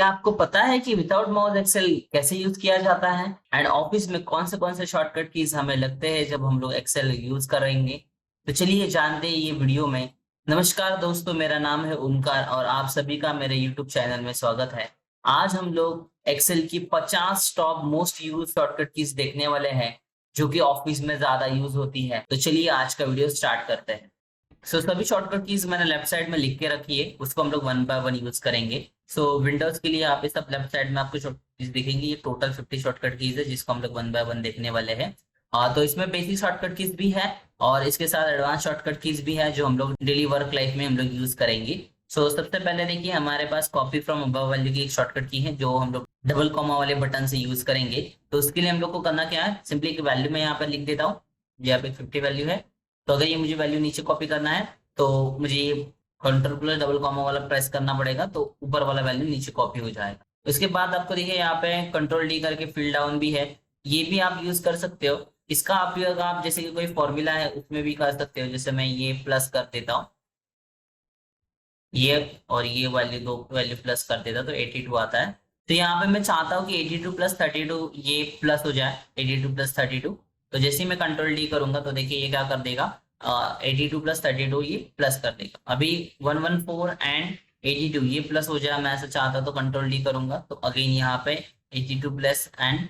क्या आपको पता है कि विदाउट माउस एक्सेल कैसे यूज किया जाता है एंड ऑफिस में कौन से शॉर्टकट कीज हमें लगते हैं जब हम लोग एक्सेल यूज करेंगे। तो चलिए जानते हैं ये वीडियो में। नमस्कार दोस्तों, मेरा नाम है ओमकार और आप सभी का मेरे यूट्यूब चैनल में स्वागत है। आज हम लोग एक्सेल की 50 top most use shortcut keys देखने वाले हैं जो कि ऑफिस में ज्यादा यूज होती है। तो चलिए आज का वीडियो स्टार्ट करते हैं। सभी शॉर्टकट कीज मैंने लेफ्ट साइड में लिख के रखी है, उसको हम लोग वन बाय वन यूज करेंगे। विंडोज के लिए आप ये सब लेफ्ट साइड में आपको शॉर्टकट कीज दिखेंगी। ये टोटल 50 शॉर्टकट कीज है जिसको हम लोग वन बाय वन देखने वाले हैं। तो इसमें बेसिक शॉर्टकट कीज भी है और इसके साथ एडवांस शॉर्टकट कीज भी है जो हम लोग डेली वर्क लाइफ में हम लोग यूज करेंगे। सबसे पहले देखिए हमारे पास कॉपी फ्रॉम अबव वैल्यू की एक शॉर्टकट की है जो हम लोग डबल कॉमा वाले बटन से यूज करेंगे। तो उसके लिए हम लोग को करना क्या है, सिंपली एक वैल्यू में यहाँ पर लिख देता हूँ। यहाँ पे 50 वैल्यू है, तो अगर ये मुझे वैल्यू नीचे कॉपी करना है तो मुझे ये कंट्रोल प्लस डबल कॉमा वाला प्रेस करना पड़ेगा, तो ऊपर वाला वैल्यू नीचे कॉपी हो जाएगा। उसके बाद आपको देखिए यहाँ पे कंट्रोल डी करके फिल डाउन भी है, ये भी आप यूज कर सकते हो। इसका उपयोग आप जैसे कि कोई फॉर्मूला है उसमें भी कर सकते हो। जैसे मैं ये प्लस कर देता हूँ, ये और ये वैल्यू दो वैल्यू प्लस कर देता तो 82 आता है। तो यहाँ पे मैं चाहता हूँ कि 82 प्लस 32 ये प्लस हो जाए, 82 प्लस 32। तो जैसे ही मैं कंट्रोल डी करूंगा तो देखिए ये क्या कर देगा, 82 प्लस 32 ये प्लस कर देगा। अभी 114 एंड 82 ये प्लस हो जाए, मैं ऐसा चाहता तो कंट्रोल डी करूंगा तो अगेन यहाँ पे 82 प्लस एंड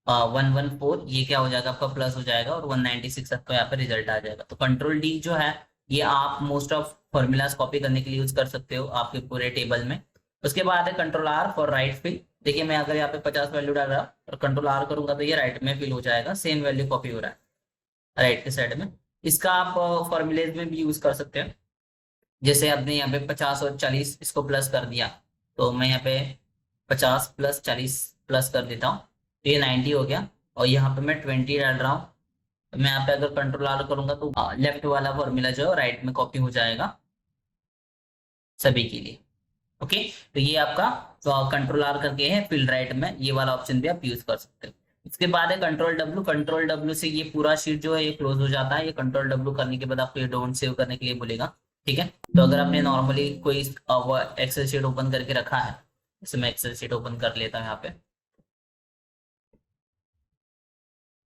114 ये क्या हो जाएगा, आपका प्लस हो जाएगा और 196 आपका यहाँ पे रिजल्ट आ जाएगा। तो कंट्रोल डी जो है ये आप मोस्ट ऑफ फॉर्मूलाज कॉपी करने के लिए यूज कर सकते हो आपके पूरे टेबल में। उसके बाद है control R for right fill. देखिए मैं अगर यहाँ पे 50 वैल्यू डाल रहा और कंट्रोल आर करूंगा तो ये राइट में फिल हो जाएगा, सेम वैल्यू कॉपी हो रहा है राइट के साइड में। इसका आप फॉर्मूलेज में भी यूज कर सकते हैं। जैसे आपने यहाँ पे 50 और 40 इसको प्लस कर दिया, तो मैं यहाँ पे 50 प्लस 40 प्लस कर देता हूँ तो ये 90 हो गया। और यहाँ पे मैं 20 डाल रहा हूँ, तो मैं यहाँ पे अगर कंट्रोल आर करूंगा तो लेफ्ट वाला फॉर्मूला जो है राइट में कॉपी हो जाएगा सभी के लिए। ओके, तो ये आपका कंट्रोल आर करके है फिल राइट में, ये वाला ऑप्शन भी आप यूज कर सकते हो। इसके बाद है कंट्रोल डब्ल्यू। कंट्रोल डब्ल्यू से ये पूरा शीट जो है ये क्लोज हो जाता है। ये कंट्रोल डब्ल्यू करने के बाद आपको ये डोंट सेव करने के लिए बोलेगा, ठीक है। तो अगर आपने नॉर्मली कोई एक्सेल शीट ओपन करके रखा है, जैसे मैं एक्सेल शीट ओपन कर लेता हूँ यहाँ पे,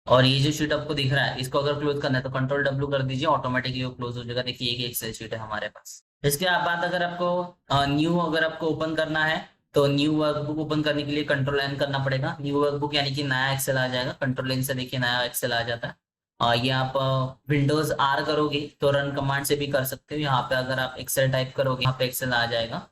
और ये जो शीट आपको दिख रहा है इसको अगर क्लोज करना है तो कंट्रोल डब्ल्यू कर दीजिए, ऑटोमेटिकली वो क्लोज हो जाएगा। देखिए एक एक्सेल शीट है हमारे पास। इसके बाद अगर आपको न्यू अगर आपको ओपन करना है तो न्यू वर्कबुक ओपन करने के लिए कंट्रोल एन करना पड़ेगा। न्यू वर्कबुक यानी कि नया एक्सेल आ जाएगा, कंट्रोल एन से देखिए नया एक्सेल आ जाता है। और ये आप विंडोज आर करोगे तो रन कमांड से भी कर सकते हो। यहाँ पे अगर आप एक्सेल टाइप करोगे यहाँ पे एक्सेल आ जाएगा।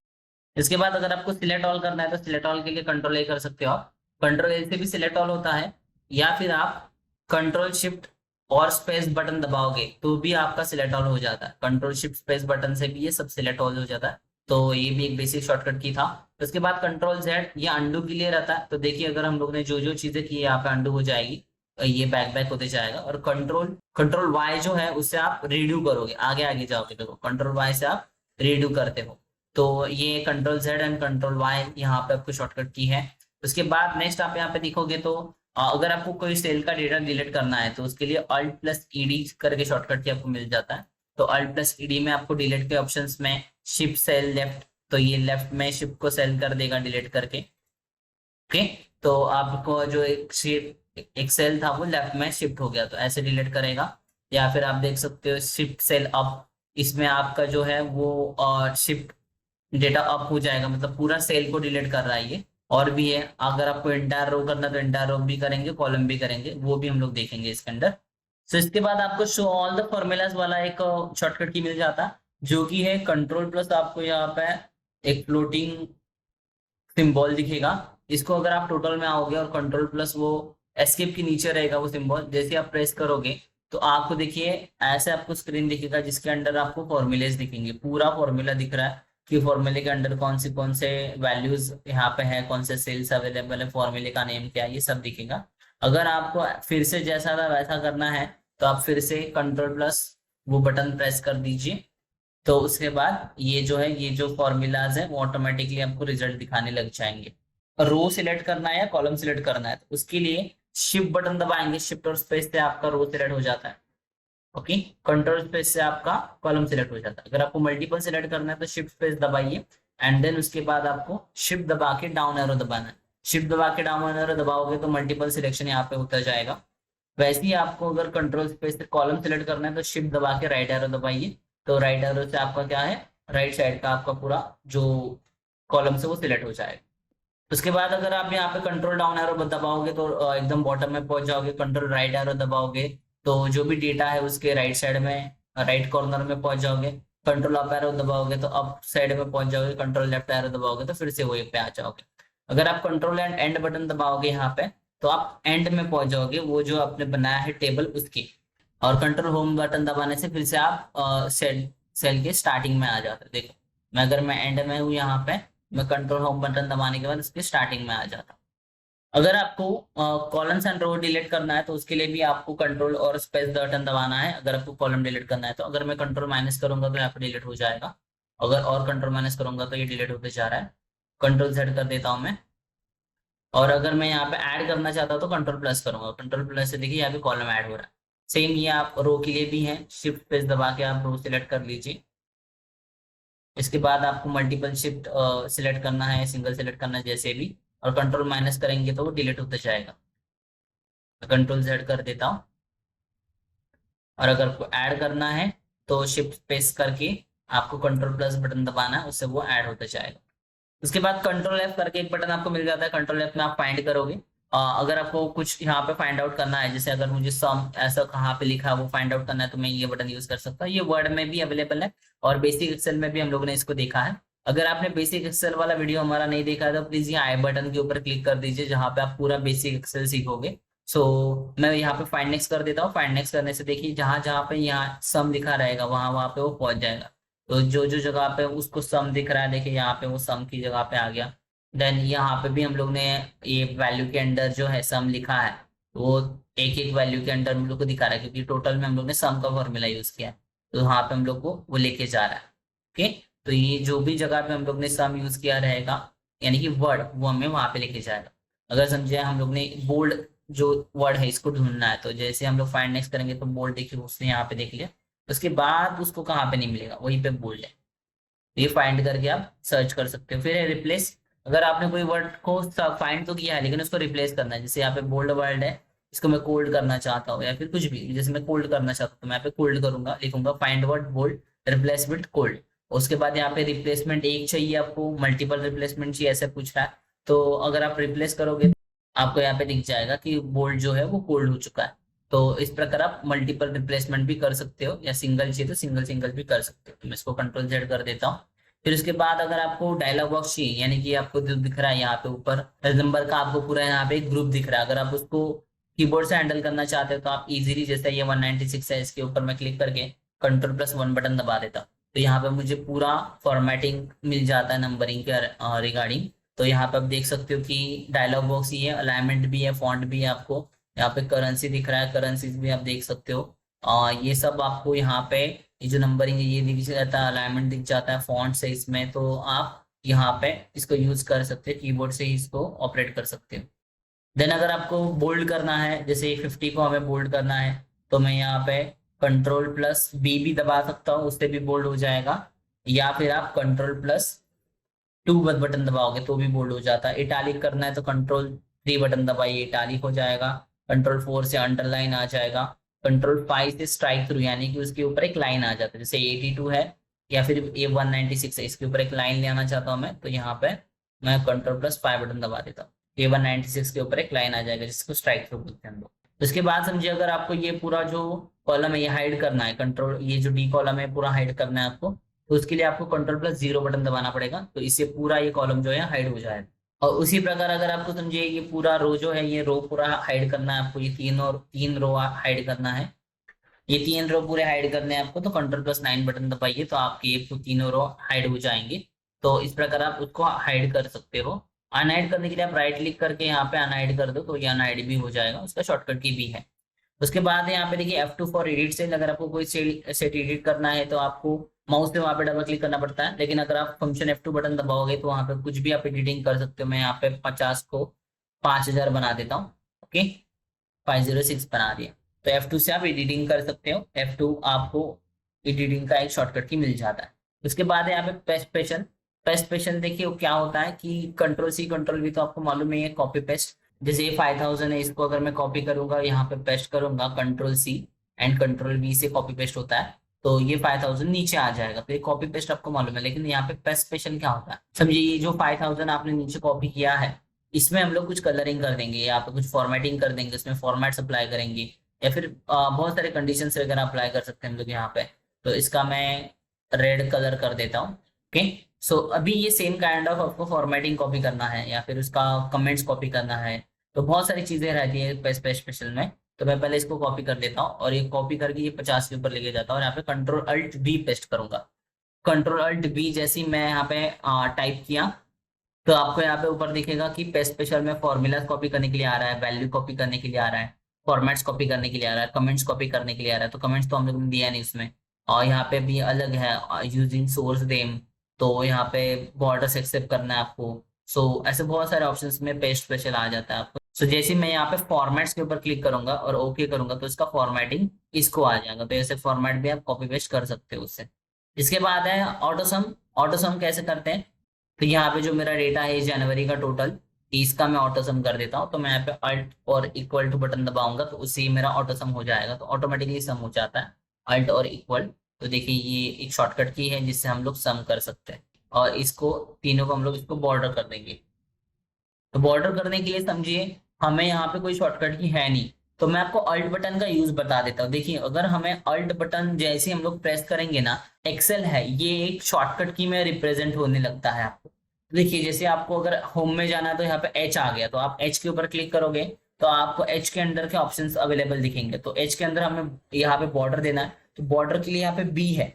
इसके बाद अगर आपको सिलेक्ट ऑल करना है तो सिलेक्ट ऑल के लिए कंट्रोल ए कर सकते हो आप, कंट्रोल ए से भी सिलेक्ट ऑल होता है, या फिर आप कंट्रोल शिफ्ट और स्पेस बटन दबाओगे तो भी आपका सिलेक्ट ऑल हो जाता है। कंट्रोल शिफ्ट स्पेस बटन से भी ये सब सिलेक्ट ऑल हो जाता है। तो ये भी एक बेसिक शॉर्टकट की था। उसके बाद कंट्रोल जेड ये अंडू के लिए रहता है। तो देखिए अगर हम लोग ने जो जो चीजें की यहाँ पे अंडू हो जाएगी, ये बैक बैक होते जाएगा। और कंट्रोल वाई जो है उससे आप रीडू करोगे, आगे आगे जाओगे। देखो कंट्रोल वाई से आप रीडू करते हो। तो ये control Z and control Y यहाँ पे आपको शॉर्टकट की है। उसके बाद नेक्स्ट आप यहाँ पे देखोगे तो अगर आपको कोई सेल का डेटा डिलीट करना है तो उसके लिए अल्ट प्लस ईडी करके शॉर्टकट की आपको मिल जाता है। तो अल्ट प्लस ईडी में आपको डिलीट के ऑप्शंस में शिफ्ट सेल लेफ्ट, तो ये लेफ्ट में शिफ्ट को सेल कर देगा डिलीट करके। ओके, तो आपको जो एक सेल था वो लेफ्ट में शिफ्ट हो गया तो ऐसे डिलीट करेगा। या फिर आप देख सकते हो शिफ्ट सेल अप, इसमें आपका जो है वो शिफ्ट डेटा अप हो जाएगा, मतलब पूरा सेल को डिलीट कर रहा है ये। और भी है, अगर आपको एंटायर रो करना तो एंटायर रो भी करेंगे, कॉलम भी करेंगे, वो भी हम लोग देखेंगे इसके अंदर। इसके बाद आपको शो ऑल द फॉर्मूलाज वाला एक शॉर्टकट की मिल जाता है जो कि है कंट्रोल प्लस, आपको यहाँ पे एक फ्लोटिंग सिंबल दिखेगा। इसको अगर आप टोटल में आओगे और कंट्रोल प्लस वो एस्केप के नीचे रहेगा वो सिंबल, जैसे आप प्रेस करोगे तो आपको देखिए ऐसे आपको स्क्रीन दिखेगा जिसके अंदर आपको फॉर्मूलेज दिखेंगे। पूरा फॉर्मूला दिख रहा है कि फॉर्मूले के अंदर कौन से वैल्यूज यहाँ पे है, कौन से सेल्स अवेलेबल है, फॉर्मूले का नेम क्या है, ये सब दिखेगा। अगर आपको फिर से जैसा था वैसा करना है तो आप फिर से कंट्रोल प्लस वो बटन प्रेस कर दीजिए। तो उसके बाद ये जो है ये जो फॉर्मूलाज है वो ऑटोमेटिकली आपको रिजल्ट दिखाने लग जाएंगे। रो सिलेक्ट करना है या कॉलम सिलेक्ट करना है तो उसके लिए शिफ्ट बटन दबाएंगे, शिफ्ट और स्पेस से आपका रो सिलेक्ट हो जाता है। ओके, कंट्रोल स्पेस से आपका कॉलम सिलेक्ट हो जाता है। अगर आपको मल्टीपल सिलेक्ट करना है तो शिफ्ट स्पेस दबाइए एंड देन उसके बाद आपको शिफ्ट दबा के डाउन एरो दबाना है। शिफ्ट दबा के डाउन एरो दबाओगे तो मल्टीपल सिलेक्शन यहाँ पे होता जाएगा। वैसे ही आपको अगर कंट्रोल स्पेस से कॉलम सिलेक्ट करना है तो शिफ्ट दबा के राइट एरो दबाइए, तो राइट एरो से आपका क्या है, राइट साइड का आपका पूरा जो कॉलम से वो सिलेक्ट हो जाएगा। उसके बाद अगर आप यहाँ पे कंट्रोल डाउन एरो दबाओगे तो एकदम बॉटम में पहुंच जाओगे। कंट्रोल राइट एरो दबाओगे तो जो भी डेटा है उसके राइट साइड में, राइट कॉर्नर में पहुंच जाओगे। कंट्रोल अप एरो दबाओगे तो अप साइड में पहुंच जाओगे। कंट्रोल लेफ्ट एरो दबाओगे तो फिर से वही पे आ जाओगे। अगर आप कंट्रोल एंड एंड बटन दबाओगे यहाँ पे तो आप एंड में पहुंच जाओगे, वो जो आपने बनाया है टेबल उसकी। और कंट्रोल होम बटन दबाने से फिर से आप सेल के स्टार्टिंग में आ जाते। देखो मैं एंड में हूँ यहाँ पे, मैं कंट्रोल होम बटन दबाने के बाद उसके स्टार्टिंग में आ जाता। अगर आपको कॉलम्स एंड रो डिलीट करना है तो उसके लिए भी आपको कंट्रोल और स्पेस बटन दबाना है। अगर आपको कॉलम डिलीट करना है तो अगर मैं कंट्रोल माइनस करूंगा तो यहाँ पे डिलीट हो जाएगा, अगर और कंट्रोल माइनस करूंगा तो ये डिलीट होते जा रहा है। कंट्रोल सेट कर देता हूँ मैं। और अगर मैं यहाँ पे ऐड करना चाहता हूँ तो कंट्रोल प्लस करूंगा। कंट्रोल प्लस से देखिए यहाँ पे कॉलम ऐड हो रहा है। सेम ये आप रो के लिए भी है, शिफ्ट प्रेस दबा के आप रो सिलेक्ट कर लीजिए। इसके बाद आपको मल्टीपल शिफ्ट सिलेक्ट करना है, सिंगल सिलेक्ट करना है जैसे भी, और कंट्रोल माइनस करेंगे तो वो डिलीट होता जाएगा। कंट्रोल जेड कर देता हूँ। और अगर आपको ऐड करना है तो शिफ्ट प्रेस करके आपको कंट्रोल प्लस बटन दबाना है, उससे वो ऐड होता जाएगा। उसके बाद कंट्रोल एफ करके एक बटन आपको मिल जाता है। कंट्रोल एफ में आप फाइंड करोगे। अगर आपको कुछ यहाँ पे फाइंड आउट करना है, जैसे अगर मुझे सम ऐसा कहाँ पे लिखा है वो फाइंड आउट करना है तो मैं ये बटन यूज कर सकता हूँ। ये वर्ड में भी अवेलेबल है और बेसिक एक्सेल में भी हम लोगों ने इसको देखा है। अगर आपने बेसिक एक्सेल वाला वीडियो हमारा नहीं देखा है तो प्लीज ये आई बटन के ऊपर क्लिक कर दीजिए, जहाँ पे आप पूरा बेसिक एक्सेल सीखोगे। सो मैं यहाँ पे फाइंड नेक्स्ट कर देता हूँ। फाइंड नेक्स्ट करने से देखिए जहां जहां पे यहाँ सम लिखा रहेगा वहां वहां पे वो पहुंच जाएगा। तो जो जो जगह पे उसको सम दिख रहा है, देखिए यहाँ पे वो सम की जगह पे आ गया। देन यहाँ पे भी हम लोग ने ये वैल्यू के अंदर जो है सम लिखा है, वो एक एक वैल्यू के अंदर हम लोग को दिखा रहा है, क्योंकि टोटल में हम लोग ने सम का फॉर्मूला यूज किया है। तो यहाँ पे हम लोग को वो लेके जा रहा है। ओके, तो ये जो भी जगह पे हम लोग ने सम यूज किया रहेगा, यानी कि वर्ड, वो हमें वहां पे लेके जाएगा। अगर समझे हम लोग ने बोल्ड जो वर्ड है इसको ढूंढना है, तो जैसे हम लोग फाइंड नेक्स्ट करेंगे तो बोल्ड देखिए उसने यहाँ पे देख लिया। उसके बाद उसको कहाँ पे नहीं मिलेगा, वहीं पे बोल्ड है। ये फाइंड करके आप सर्च कर सकते हो। फिर है रिप्लेस। अगर आपने कोई वर्ड को फाइंड तो किया है लेकिन उसको रिप्लेस करना है, जैसे यहाँ पे बोल्ड वर्ड है, इसको मैं कोल्ड करना चाहता हूँ या फिर कुछ भी, जैसे मैं कोल्ड करना चाहता हूँ तो मैं यहाँ पे कोल्ड करूंगा, लिखूंगा find word bold replace with cold. उसके बाद यहाँ पे रिप्लेसमेंट एक चाहिए आपको, मल्टीपल रिप्लेसमेंट चाहिए, ऐसा पूछ रहा है। तो अगर आप रिप्लेस करोगे आपको यहाँ पे दिख जाएगा कि बोल्ड जो है वो कोल्ड हो चुका है। तो इस प्रकार आप मल्टीपल रिप्लेसमेंट भी कर सकते हो, या सिंगल चाहिए तो सिंगल सिंगल भी कर सकते हो। तो मैं इसको कंट्रोल जेड कर देता हूँ। फिर उसके बाद अगर आपको डायलॉग बॉक्स चाहिए, यानी कि आपको जो दिख रहा है यहाँ पे ऊपर नंबर का, आपको पूरा यहाँ पे एक ग्रुप दिख रहा है, अगर आप उसको कीबोर्ड से हैंडल करना चाहते हो तो आप इजीली, जैसे ये 196 है, इसके ऊपर मैं क्लिक करके कंट्रोल प्लस 1 बटन दबा देता हूँ तो यहाँ पे मुझे पूरा फॉर्मेटिंग मिल जाता है नंबरिंग के रिगार्डिंग। तो यहाँ पे आप देख सकते हो कि डायलॉग बॉक्स ही है, अलाइनमेंट भी है, फॉन्ट भी है, आपको यहाँ पे करेंसी दिख रहा है, करेंसीज भी आप देख सकते हो। ये सब आपको यहाँ पे, ये जो नंबरिंग है ये दिख जाता है, अलाइनमेंट दिख जाता है, फॉन्ट से इसमें, तो आप यहाँ पे इसको यूज कर सकते हैं, कीबोर्ड से ही इसको ऑपरेट कर सकते हो। देन अगर आपको बोल्ड करना है, जैसे 50 को हमें बोल्ड करना है, तो मैं यहाँ पे कंट्रोल प्लस बी भी दबा सकता हूँ, उससे भी बोल्ड हो जाएगा। या फिर आप कंट्रोल प्लस 2 बटन दबाओगे तो भी बोल्ड हो जाता है। इटालिक करना है तो कंट्रोल 3 बटन दबाइए, इटालिक हो जाएगा। कंट्रोल 4 से अंडरलाइन आ जाएगा। कंट्रोल 5 से स्ट्राइक थ्रू, यानी कि उसके ऊपर एक लाइन आ जाता है, जैसे 82 है या फिर ये 196 है, इसके ऊपर एक लाइन ले आना चाहता हूँ मैं, तो यहाँ पे मैं कंट्रोल प्लस 5 बटन दबा देता हूँ। ये 196 के ऊपर एक लाइन आ जाएगा जिसको स्ट्राइक थ्रू बोलते हैं हम लोग। उसके बाद समझिए अगर आपको ये पूरा जो कॉलम है ये हाइड करना है, कंट्रोल ये जो डी कॉलम है पूरा हाइड करना है आपको, तो उसके लिए आपको कंट्रोल प्लस 0 बटन दबाना पड़ेगा, तो इससे पूरा ये कॉलम जो है हाइड हो जाएगा। और उसी प्रकार अगर आपको समझिए ये पूरा रो जो है, ये रो पूरा हाइड करना है आपको, ये तीन रो हाइड करना है, ये 3 रो पूरे हाइड करने हैं आपको, तो कंट्रोल प्लस 9 बटन दबाइए तो आपके ये तीनों रो हाइड हो जाएंगे। तो इस प्रकार आप उसको हाइड कर सकते हो। अनहाइड करने के लिए आप राइट क्लिक करके यहाँ पे अनहाइड कर दो तो ये अनहाइड भी हो जाएगा, उसका शॉर्टकट की भी है। उसके बाद यहाँ पे देखिए F2 फॉर एडिट सेल, अगर आपको कोई सेट एडिट करना है तो आपको माउस से वहां पे डबल क्लिक करना पड़ता है, लेकिन अगर आप फंक्शन F2 बटन दबाओगे तो वहां पे कुछ भी आप एडिटिंग कर सकते हो। मैं यहाँ पे 50 को 5000 बना देता हूँ। ओके, 506 बना दिया। तो F2 से आप एडिटिंग कर सकते हो, F2 आपको एडिटिंग का एक शॉर्टकट की मिल जाता है। उसके बाद यहाँ पे पेस्ट स्पेशल, पेस्ट स्पेशल देखिए वो क्या होता है कि कंट्रोल सी कंट्रोल वी तो आपको मालूम ही है, कॉपी पेस्ट। जैसे ये 5000 है, इसको अगर मैं कॉपी करूंगा यहाँ पे पेस्ट करूंगा control C and control V से कॉपी पेस्ट होता है, तो ये 5000 नीचे आ जाएगा। तो ये कॉपी पेस्ट आपको मालूम है, लेकिन यहाँ पे पेस्ट स्पेशल क्या होता है समझिए। ये जो 5000 आपने नीचे कॉपी किया है, इसमें हम लोग कुछ कलरिंग कर देंगे, यहाँ पे कुछ फॉर्मेटिंग कर देंगे, इसमें फॉर्मेट्स अप्लाई करेंगे, या फिर बहुत सारे कंडीशन वगैरह अप्लाई कर सकते हैं हम लोग यहाँ पे। तो इसका मैं रेड कलर कर देता हूँ। ओके, सो अभी ये सेम काइंड ऑफ आपको फॉर्मेटिंग कॉपी करना है या फिर उसका कमेंट्स कॉपी करना है, तो बहुत सारी चीजें रहती है स्पेशल में। तो मैं पहले इसको कॉपी कर देता हूँ और ये कॉपी करके ये 50 के ऊपर लेके जाता हूँ और यहाँ पे कंट्रोल अल्ट बी पेस्ट करूंगा। कंट्रोल अल्ट बी जैसे ही मैं यहाँ पे टाइप किया, तो आपको यहाँ पे ऊपर दिखेगा कि पेस्ट स्पेशल में फॉर्मूला कॉपी करने के लिए आ रहा है, वैल्यू कॉपी करने के लिए आ रहा है, फॉर्मेट्स कॉपी करने के लिए आ रहा है, कमेंट्स कॉपी करने के लिए आ रहा है। तो कमेंट्स तो हम लोग ने दिया नहीं उसमें, और यहाँ पे भी अलग है यूजिंग सोर्स नेम, तो यहाँ पे बॉर्डर्स एक्सेप्ट करना है आपको। सो ऐसे बहुत सारे ऑप्शंस में पेस्ट स्पेशल आ जाता है आपको। सो जैसे मैं यहाँ पे फॉर्मेट्स के ऊपर क्लिक करूंगा और ओके करूंगा, तो इसका फॉर्मेटिंग इसको आ जाएगा। तो ऐसे फॉर्मेट भी आप कॉपी पेस्ट कर सकते हो उससे। इसके बाद है ऑटोसम। ऑटोसम कैसे करते हैं, तो यहाँ पे जो मेरा डेटा है इस जनवरी का टोटल, इसका मैं ऑटो सम कर देता हूँ। तो मैं यहाँ पे अल्ट और इक्वल टू बटन दबाऊंगा तो उससे ही मेरा ऑटो सम हो जाएगा, तो ऑटोमेटिकली सम हो जाता है अल्ट और इक्वल। तो देखिए ये एक शॉर्टकट की है जिससे हम लोग सम कर सकते हैं, और इसको तीनों को हम लोग इसको बॉर्डर कर देंगे। तो बॉर्डर करने के लिए समझिए हमें यहाँ पे कोई शॉर्टकट की है नहीं, तो मैं आपको अल्ट बटन का यूज बता देता हूँ। देखिए अगर हमें अल्ट बटन जैसे हम लोग प्रेस करेंगे ना, एक्सेल है ये एक शॉर्टकट की में रिप्रेजेंट होने लगता है आपको। देखिए जैसे आपको अगर होम में जाना है तो यहाँ पे एच आ गया, तो आप एच के ऊपर क्लिक करोगे तो आपको एच के अंदर के ऑप्शंस अवेलेबल दिखेंगे। तो एच के अंदर हमें यहाँ पे बॉर्डर देना है, तो बॉर्डर के लिए यहाँ पे बी है।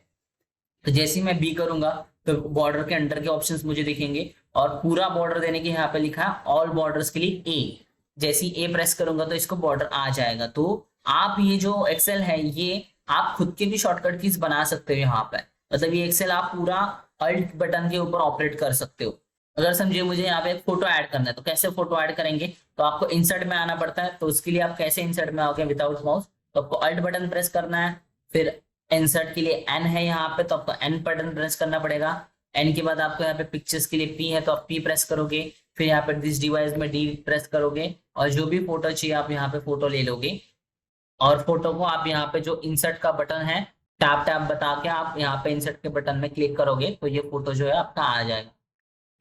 तो जैसे ही मैं बी करूंगा तो बॉर्डर के अंडर के ऑप्शंस मुझे दिखेंगे, और पूरा बॉर्डर देने के यहाँ पे लिखा है ऑल बॉर्डर्स के लिए ए। जैसे ही ए प्रेस करूंगा तो इसको बॉर्डर आ जाएगा। तो आप ये जो एक्सेल है ये आप खुद के भी शॉर्टकट कीज बना सकते हो यहाँ पे। मतलब ये एक्सेल आप पूरा अल्ट बटन के ऊपर ऑपरेट कर सकते हो। अगर समझिए मुझे यहाँ पे एक फोटो ऐड करना है, तो कैसे फोटो ऐड करेंगे, तो आपको इंसर्ट में आना पड़ता है। तो उसके लिए आप कैसे इंसर्ट में आओगे विदाउट माउस, तो आपको अल्ट बटन प्रेस करना है, फिर इंसर्ट के लिए एन है यहाँ पे, तो आपको एन बटन प्रेस करना पड़ेगा। एन के बाद आपको यहाँ पे पिक्चर्स के लिए पी है, तो आप पी प्रेस करोगे, फिर यहाँ पे दिस डिवाइस में डी प्रेस करोगे, और जो भी फोटो चाहिए आप यहाँ पे फोटो ले लोगे। और फोटो को आप यहाँ पे जो इंसर्ट का बटन है टैप टैप बता के आप यहाँ पे इंसर्ट के बटन में क्लिक करोगे, तो ये फोटो जो है आपका आ जाएगा।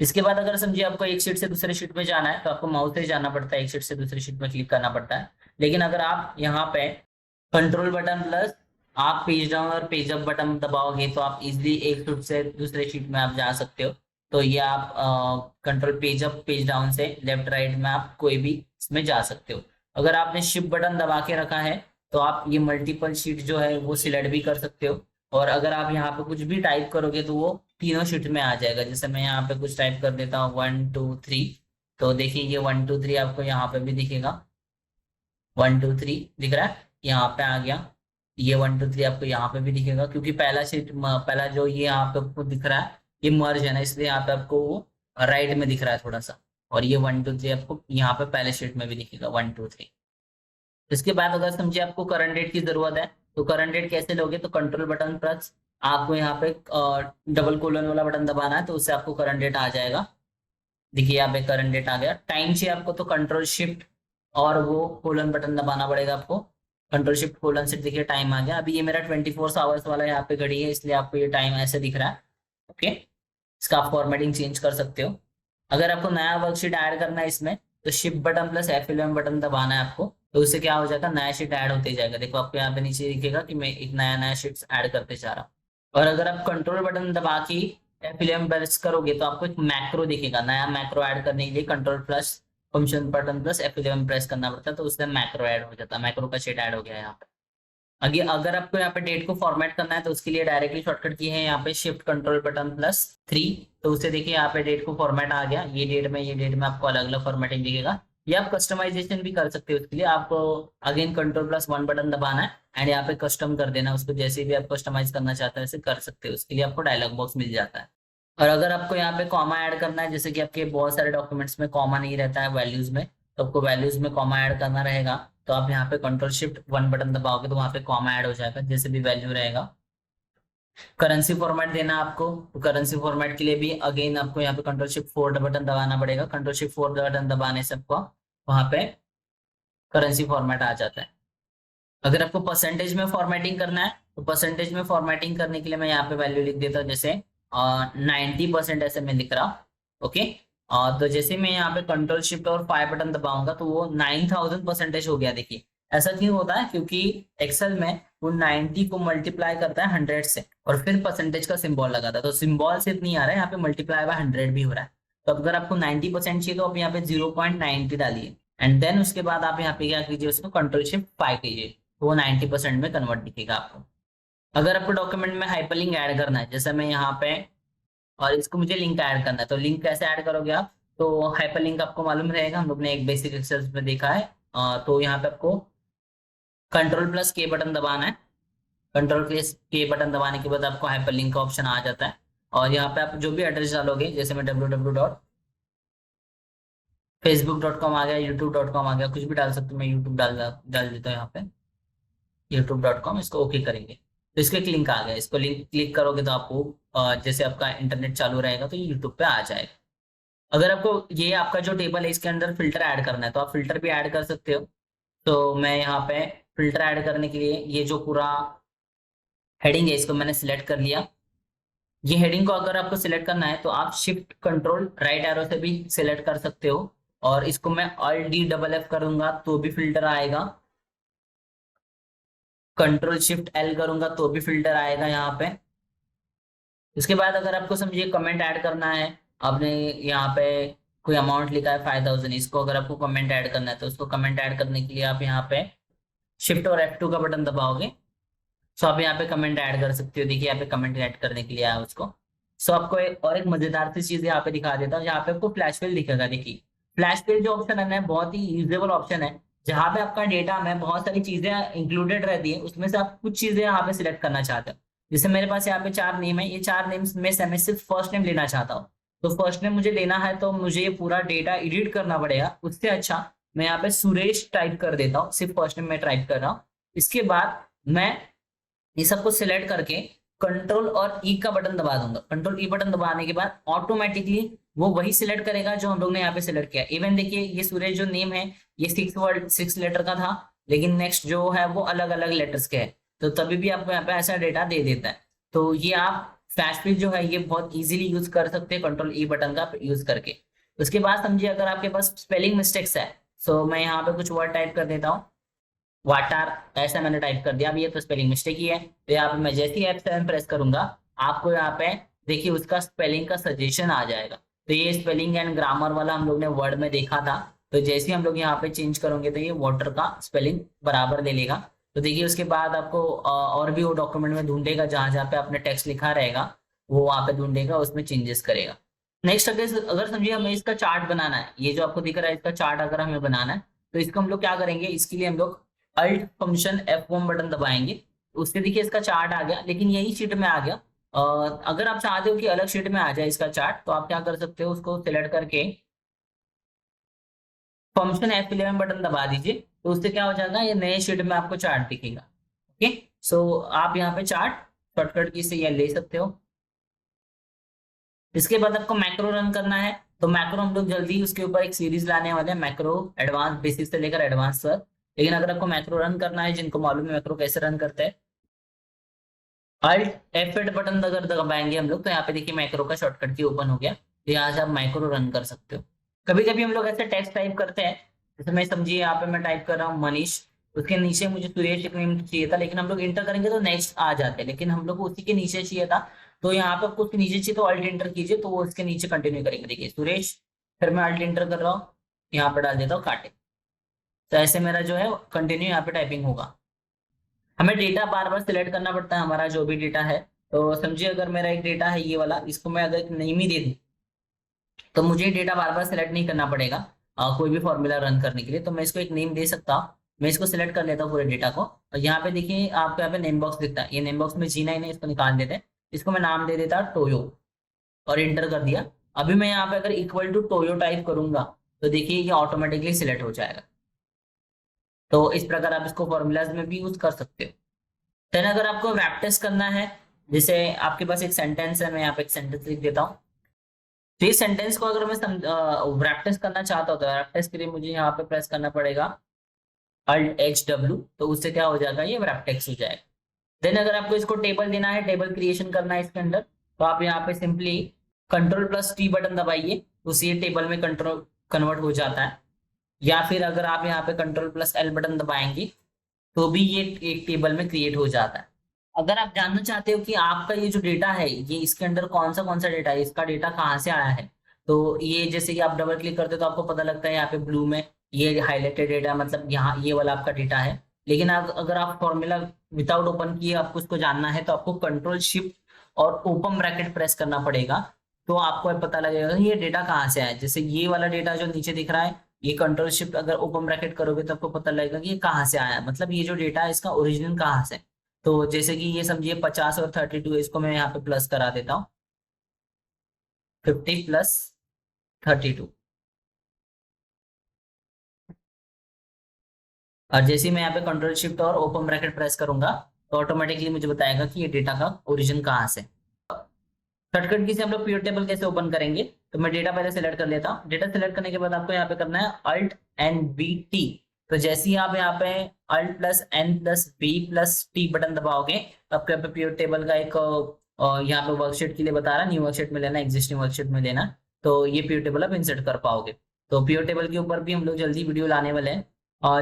इसके बाद अगर समझिए आपको एक शीट से दूसरे शीट में जाना है, तो आपको माउस से जाना पड़ता है, एक शीट से दूसरी शीट में क्लिक करना पड़ता है। लेकिन अगर आप यहाँ पे कंट्रोल बटन प्लस आप पेज डाउन और पेज अप बटन दबाओगे तो आप इजिली एक शीट से दूसरे शीट में आप जा सकते हो। तो ये आप control page up page down से लेफ्ट राइट में आप कोई भी इसमें जा सकते हो। अगर आपने शिफ्ट बटन दबा के रखा है तो आप ये मल्टीपल शीट जो है वो सिलेक्ट भी कर सकते हो। और अगर आप यहाँ पे कुछ भी टाइप करोगे तो वो तीनों शीट में आ जाएगा। जैसे मैं यहाँ पे कुछ टाइप कर देता हूँ 1 2 3, तो देखिए ये 1 2 3 आपको यहाँ पे भी दिखेगा, 1 2 3 दिख रहा है, यहाँ पे आ गया। ये 1 2 3 आपको यहाँ पे भी दिखेगा, क्योंकि पहला शीट पहला जो ये यहाँ पे आपको दिख रहा है ये मर्ज है ना, इसलिए यहाँ पे आपको वो राइट में दिख रहा है थोड़ा सा। और ये 1 2 3 आपको यहाँ पे पहले शीट में भी दिखेगा 1 2 3। इसके बाद अगर समझिए आपको करंट डेट की जरूरत है, तो करंट डेट कैसे लोगे, तो कंट्रोल बटन प्लस आपको यहाँ पे डबल कोलन वाला बटन दबाना है, तो उससे आपको करंट डेट आ जाएगा। देखिए यहाँ पे करंट डेट आ गया। टाइम चाहिए आपको तो कंट्रोल शिफ्ट और वो कोलन बटन दबाना पड़ेगा आपको। कंट्रोल शिफ्ट कोलन से देखिए टाइम आ गया। अभी ये मेरा 24 आवर्स वाला यहाँ पे घड़ी है, इसलिए आपको ये टाइम ऐसे दिख रहा है। ओके, इसका आप फॉर्मेटिंग चेंज कर सकते हो। अगर आपको नया वर्कशीट ऐड करना है इसमें, तो shift button plus F11 button दबाना है आपको, तो उससे क्या हो जाएगा नया शीट ऐड होते जाएगा। देखो आपको यहाँ पे नीचे दिखेगा कि मैं एक नया नया शीट ऐड करते जा रहा हूँ। और अगर आप कंट्रोल बटन दबा के F11 प्रेस करोगे तो आपको एक मैक्रो दिखेगा। नया मैक्रो ऐड करने के लिए control plus function button plus F11 press करना पड़ता है, तो उससे मैक्रो ऐड हो जाता है। मैक्रो का शीट ऐड हो गया यहाँ पे। आगे अगर आपको यहाँ पे डेट को फॉर्मेट करना है तो उसके लिए डायरेक्टली शॉर्टकट की है यहाँ पे शिफ्ट कंट्रोल बटन प्लस 3, तो उससे देखिए यहाँ पे डेट को फॉर्मेट आ गया। ये डेट में आपको अलग अलग फॉर्मेटिंग दिखेगा। ये आप कस्टमाइजेशन भी कर सकते हो। उसके लिए आपको अगेन कंट्रोल प्लस 1 बटन दबाना है एंड यहाँ पे कस्टम कर देना उसको, जैसे भी आप कस्टमाइज करना चाहते हैं वैसे कर सकते हो। उसके लिए आपको डायलॉग बॉक्स मिल जाता है। और अगर आपको यहाँ पे कॉमा ऐड करना है, जैसे कि आपके बहुत सारे डॉक्यूमेंट्स में कॉमा नहीं रहता है वैल्यूज में, तो आपको वैल्यूज में कॉमा ऐड करना रहेगा, तो आप यहाँ पे कंट्रोल शिफ्ट 1 बटन दबाओगे तो वहाँ पे कॉमा ऐड हो जाएगा जैसे भी वैल्यू रहेगा। करेंसी फॉर्मेट देना आपको, तो करेंसी फॉर्मेट के लिए भी अगेन आपको यहाँ पे कंट्रोल शिफ्ट 4 बटन दबाना पड़ेगा। कंट्रोल शिफ्ट 4 बटन दबाने से आपको वहां पे करेंसी फॉर्मेट आ जाता है। अगर आपको परसेंटेज में फॉर्मेटिंग करना है तो परसेंटेज में फॉर्मेटिंग करने के लिए मैं यहाँ पे वैल्यू लिख देता हूँ, जैसे 90% ऐसे मैं लिख रहा। ओके, तो जैसे मैं यहाँ पे कंट्रोल शिफ्ट और 5 बटन दबाऊंगा तो वो 9000% हो गया। देखिए ऐसा क्यों होता है, क्योंकि एक्सेल में वो 90 को मल्टीप्लाई करता है 100 से और फिर परसेंटेज का सिंबल लगाता है। तो सिंबल सिर्फ नहीं आ रहा है, यहाँ पे मल्टीप्लाई बाय 100 भी हो रहा है। तो अगर आपको 90% चाहिए तो आप यहाँ पे 0.90 डालिए एंड देन उसके बाद आप यहाँ पे क्या कीजिए, उसको कंट्रोल शिफ्ट 5 कीजिए, तो वो 90% में कन्वर्ट दिखेगा आपको। अगर आपको डॉक्यूमेंट में हाइपरलिंक ऐड करना है, जैसे मैं यहाँ पे, और इसको मुझे लिंक ऐड करना है, तो लिंक कैसे ऐड करोगे आप, तो हाइपरलिंक आपको मालूम रहेगा, हम लोग ने एक बेसिक एक्सेल में देखा है। तो यहाँ पे आपको कंट्रोल प्लस के बटन दबाना है। कंट्रोल प्लस के बटन दबाने के बाद आपको हाइपरलिंक का ऑप्शन आ जाता है और यहाँ पे आप जो भी एड्रेस डालोगे, जैसे मैं www.facebook.com आ गया, youtube.com आ गया, कुछ भी डाल सकते हो, मैं यूट्यूब डाल देता हूँ यहाँ पे youtube.com, इसको ओके करेंगे तो इसके एक लिंक आ गया। इसको लिंक क्लिक करोगे तो आपको जैसे आपका इंटरनेट चालू रहेगा तो यूट्यूब पे आ जाएगा। अगर आपको ये आपका जो टेबल है इसके अंदर फिल्टर ऐड करना है तो आप फिल्टर भी ऐड कर सकते हो। तो मैं यहाँ पे फिल्टर ऐड करने के लिए ये जो पूरा हेडिंग है इसको मैंने सिलेक्ट कर लिया। ये हेडिंग को अगर आपको सिलेक्ट करना है तो आप शिफ्ट कंट्रोल राइट एरो से भी सिलेक्ट कर सकते हो और इसको मैं ऑल्ट डी डबल एफ करूंगा तो भी फिल्टर आएगा, कंट्रोल शिफ्ट एल करूंगा तो भी फिल्टर आएगा यहाँ पे। इसके बाद अगर आपको समझिए कमेंट ऐड करना है, आपने यहाँ पे कोई अमाउंट लिखा है 5000, इसको अगर आपको कमेंट ऐड करना है तो उसको कमेंट ऐड करने के लिए आप यहाँ पे शिफ्ट और F2 का बटन दबाओगे। सो आप यहाँ पे कमेंट ऐड कर सकते हो। देखिए यहाँ पे कमेंट ऐड करने के लिए आया उसको। सो आपको एक मजेदार सी चीज यहाँ पे दिखा देता हूँ, यहाँ पे आपको फ्लैश फिल दिखेगा। देखिए फ्लैश फिल जो ऑप्शन है ना बहुत ही यूजेबल ऑप्शन है, जहाँ पे आपका डेटा में बहुत सारी चीजें इंक्लूडेड रहती है, उसमें से आप कुछ चीजें यहाँ पे सिलेक्ट करना चाहते हो। जैसे मेरे पास यहाँ पे 4 नेम है, ये 4 नेम्स में से मैं सिर्फ फर्स्ट नेम लेना चाहता हूँ। तो फर्स्ट नेम मुझे लेना है तो मुझे ये पूरा डेटा एडिट करना पड़ेगा। उससे अच्छा मैं यहाँ पे सुरेश टाइप कर देता हूँ, सिर्फ फर्स्ट नेम में टाइप कर रहा हूँ। इसके बाद मैं ये सबको सिलेक्ट करके कंट्रोल और ई का बटन दबा दूंगा। कंट्रोल ई बटन दबाने के बाद ऑटोमेटिकली वो वही सिलेक्ट करेगा जो हम लोग ने यहाँ पे सिलेक्ट किया। इवन देखिए ये सुरेश जो नेम है ये 6 लेटर का था, लेकिन नेक्स्ट जो है वो अलग अलग लेटर्स के है, तो तभी भी आपको यहाँ पे ऐसा डेटा दे देता है। तो ये आप फ्लैश फिल जो है ये बहुत इजीली यूज कर सकते हैं कंट्रोल ई बटन का यूज करके। उसके बाद समझिए अगर आपके पास स्पेलिंग मिस्टेक्स है, सो मैं यहाँ पे कुछ वर्ड टाइप कर देता हूँ, वाटर, ऐसा मैंने टाइप कर दिया। अब ये तो स्पेलिंग मिस्टेक ही है, तो यहाँ पे मैं जैसे ही F7 प्रेस करूंगा आपको यहाँ पे देखिए उसका स्पेलिंग का सजेशन आ जाएगा। तो ये स्पेलिंग एंड ग्रामर वाला हम लोग ने वर्ड में देखा था, तो जैसे ही हम लोग यहाँ पे चेंज करेंगे तो ये वाटर का स्पेलिंग बराबर ले लेगा। तो देखिए उसके बाद आपको और भी वो डॉक्यूमेंट में ढूंढेगा, जहां जहाँ पे आपने टेक्स्ट लिखा रहेगा वो वहां पे ढूंढेगा, उसमें चेंजेस करेगा। नेक्स्ट अगर समझिए हमें इसका चार्ट बनाना है, ये जो आपको दिख रहा है इसका चार्ट अगर हमें बनाना है तो इसको हम लोग क्या करेंगे, इसके लिए हम लोग अल्ट फंक्शन F1 बटन दबाएंगे, उससे देखिए इसका चार्ट आ गया, लेकिन यही शीट में आ गया। अगर आप चाहते हो कि अलग शीट में आ जाए इसका चार्ट तो आप क्या कर सकते हो, उसको सिलेक्ट करके फंक्शन F11 बटन दबा दीजिए, तो उससे क्या हो जाएगा ये नए शीट में आपको चार्ट दिखेगा। ओके, सो आप यहाँ पे चार्ट शॉर्टकट की से ये ले सकते हो। इसके बाद आपको मैक्रो रन करना है, तो मैक्रो हम लोग जल्दी उसके ऊपर एक सीरीज लाने वाले हैं, मैक्रो एडवांस, बेसिक से लेकर एडवांस तक। लेकिन अगर आपको मैक्रो रन करना है, जिनको मालूम है मैक्रो कैसे रन करते हैं, अल्ट F8 बटन अगर दबाएंगे हम लोग तो यहाँ पे देखिए मैक्रो का शॉर्टकट की ओपन हो गया, तो यहाँ से आप मैक्रो रन कर सकते हो। कभी कभी हम लोग ऐसे टेक्स्ट टाइप करते हैं, जैसे मैं समझिए यहाँ पे मैं टाइप कर रहा हूँ मनीष, उसके नीचे मुझे सुरेश एक नेम चाहिए था, लेकिन हम लोग इंटर करेंगे तो नेक्स्ट आ जाते हैं, लेकिन हम लोग को उसी के नीचे चाहिए था, तो यहाँ पे आपको उसके नीचे चाहिए तो अल्ट इंटर कीजिए, तो वो इसके नीचे कंटिन्यू करेंगे। देखिए सुरेश, फिर मैं अल्ट इंटर कर रहा हूँ, यहाँ पे डाल देता हूँ काटे, तो ऐसे मेरा जो है कंटिन्यू यहाँ पे टाइपिंग होगा। हमें डेटा बार बार सिलेक्ट करना पड़ता है, हमारा जो भी डेटा है। तो समझिए अगर मेरा एक डेटा है ये वाला, इसको मैं अगर एक नेम ही दे दूं तो मुझे डेटा बार बार सिलेक्ट नहीं करना पड़ेगा कोई भी फॉर्मूला रन करने के लिए। तो मैं इसको एक नेम दे सकता हूँ, मैं इसको सिलेक्ट कर लेता हूँ पूरे डेटा को, और यहाँ पे देखिए आपको यहाँ पे नेम बॉक्स दिखता है, ये नेम बॉक्स में G9 है, इसको निकाल देते हैं, इसको मैं नाम दे देता टोयो और इंटर कर दिया। अभी मैं यहाँ पे अगर इक्वल टू टोयो टाइप करूंगा तो देखिए ये ऑटोमेटिकली सिलेक्ट हो जाएगा। तो इस प्रकार आप इसको फॉर्मूलाज में भी यूज कर सकते हो। देन अगर आपको वेब टेस्ट करना है जैसे आपके पास एक सेंटेंस है, मैं यहाँ पे एक सेंटेंस लिख देता हूँ। तो इस सेंटेंस को अगर मैं प्रैक्टिस करना चाहता हूँ तो प्रैक्टिस के लिए मुझे यहाँ पे प्रेस करना पड़ेगा Alt+H+W, तो उससे क्या हो जाएगा, ये रैप्टेक्स हो जाएगा। देन अगर आपको इसको टेबल देना है, टेबल क्रिएशन करना है इसके अंदर, तो आप यहाँ पे सिंपली Ctrl+T बटन दबाइए, उससे ये टेबल में कंट्रोल कन्वर्ट हो जाता है। या फिर अगर आप यहाँ पे Ctrl+L बटन दबाएंगे तो भी ये एक टेबल में क्रिएट हो जाता है। अगर आप जानना चाहते हो कि आपका ये जो डेटा है, ये इसके अंदर कौन सा डेटा है, इसका डेटा कहाँ से आया है, तो ये जैसे कि आप डबल क्लिक करते हो तो आपको पता लगता है यहाँ पे ब्लू में ये हाईलाइटेड डेटा, मतलब यहाँ ये वाला आपका डेटा है। लेकिन अगर आप फॉर्मूला विदाउट ओपन किए आपको इसको जानना है, तो आपको Ctrl+Shift और ओपन ब्रैकेट प्रेस करना पड़ेगा, तो आपको पता लगेगा ये डेटा कहाँ से आया। जैसे ये वाला डेटा जो नीचे दिख रहा है, ये Ctrl+Shift अगर ओपन ब्रैकेट करोगे तो आपको पता लगेगा कि ये कहाँ से आया, मतलब ये जो डेटा है इसका ओरिजिनल कहाँ से। तो जैसे कि ये समझिए 50 और 32, इसको मैं यहाँ पे प्लस करा देता हूँ, 50+32। और जैसे ही मैं यहाँ पे Ctrl+Shift और ओपन ब्रैकेट प्रेस करूंगा तो ऑटोमेटिकली मुझे बताएगा कि ये डेटा का ओरिजिन कहाँ से। शॉर्टकट की से हम लोग पीओ टेबल कैसे ओपन करेंगे, तो मैं डेटा पहले सेलेक्ट कर लेता हूँ। डेटा सेलेक्ट करने के बाद आपको यहाँ पे करना है Alt+N+B+T। तो जैसे ही आप यहाँ पे Alt+N+B+T बटन दबाओगे तो आपके यहाँ पे पीओ टेबल का एक यहाँ पे वर्कशीट के लिए बता रहा है, न्यू वर्कशीट में लेना, एग्जिस्टिंग वर्कशीट में लेना, तो ये पीओ टेबल आप इंसर्ट कर पाओगे। तो पीओ टेबल के ऊपर भी हम लोग जल्दी वीडियो लाने वाले हैं।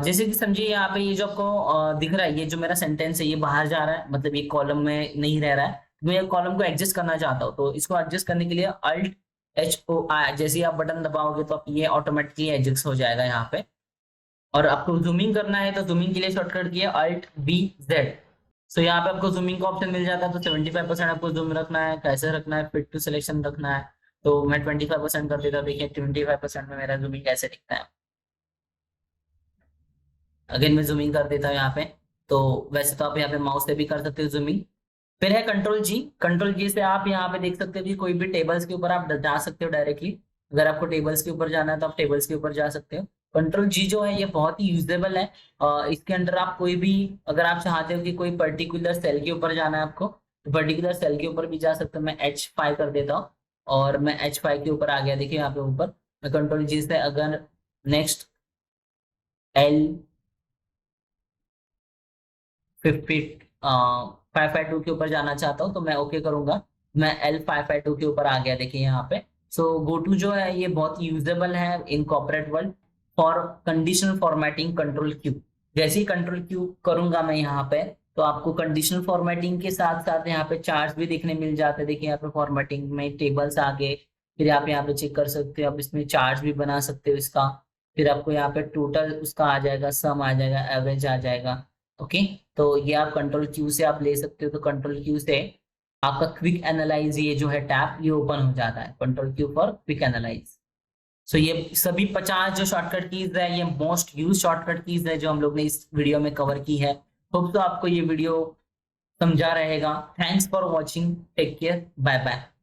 जैसे कि समझिए यहाँ पे ये जो आपको दिख रहा है, ये जो मेरा सेंटेंस है ये बाहर जा रहा है, मतलब ये कॉलम में नहीं रह रहा है, मैं कॉलम को एडजस्ट करना चाहता हूँ। तो इसको एडजस्ट करने के लिए Alt+HOI जैसे ही आप बटन दबाओगे तो ये ऑटोमेटिकली एडजस्ट हो जाएगा यहाँ पे। और आपको जूमिंग करना है तो जूमिंग के लिए शॉर्टकट किया Alt+B+Z। सो यहाँ पे आपको जूमिंग का ऑप्शन मिल जाता है। तो 75% आपको जूम रखना है, कैसे रखना है, फिट टू सिलेक्शन रखना है। तो मैं 25% कर देता हूँ, देखिए 25% में मेरा जूमिंग कैसे दिखता है। अगेन मैं जूमिंग कर देता हूँ यहाँ पे। तो वैसे तो आप यहाँ पे माउस से भी कर सकते हो जूमिंग। फिर है Ctrl+G। Ctrl+G से आप यहाँ पे देख सकते हो कि कोई भी टेबल्स के ऊपर आप जा सकते हो डायरेक्टली। अगर आपको टेबल्स के ऊपर जाना है तो आप टेबल्स के ऊपर जा सकते हो। Ctrl+G जो है ये बहुत ही यूजेबल है। इसके अंदर आप कोई भी, अगर आप चाहते हो कि कोई पर्टिकुलर सेल के ऊपर जाना है आपको, तो पर्टिकुलर सेल के ऊपर भी जा सकते हो। मैं H5 कर देता हूँ और मैं H5 के ऊपर आ गया, देखिए यहाँ पे ऊपर। मैं Ctrl+G से अगर नेक्स्ट L552 के ऊपर जाना चाहता हूँ तो मैं ओके करूंगा। मैं L552 के ऊपर आ गया, देखिए यहाँ पे। सो GoTo जो है ये बहुत यूजेबल है in corporate world for conditional formatting Ctrl+Q। जैसे ही Ctrl+Q करूंगा मैं यहाँ पे, तो आपको कंडीशनल फॉर्मेटिंग के साथ साथ यहाँ पे चार्ट्स भी देखने मिल जाते हैं। देखिए यहाँ पे फॉर्मेटिंग में टेबल्स आ गए, फिर आप यहाँ पे चेक कर सकते हो, आप इसमें चार्ट भी बना सकते हो इसका। फिर आपको यहाँ पे टोटल उसका आ जाएगा, सम आ जाएगा, एवरेज आ जाएगा। ओके, तो ये आप Ctrl+Q से आप ले सकते हो। तो Ctrl+Q से आपका क्विक एनालाइज ये जो है टैब ये ओपन हो जाता है, Ctrl+Q फॉर क्विक एनालाइज। सो ये सभी 50 जो शॉर्टकट कीज है ये मोस्ट यूज शॉर्टकट कीज है जो हम लोग ने इस वीडियो में कवर की है। होप तो आपको ये वीडियो समझा रहेगा। Thanks for watching, take care, bye bye.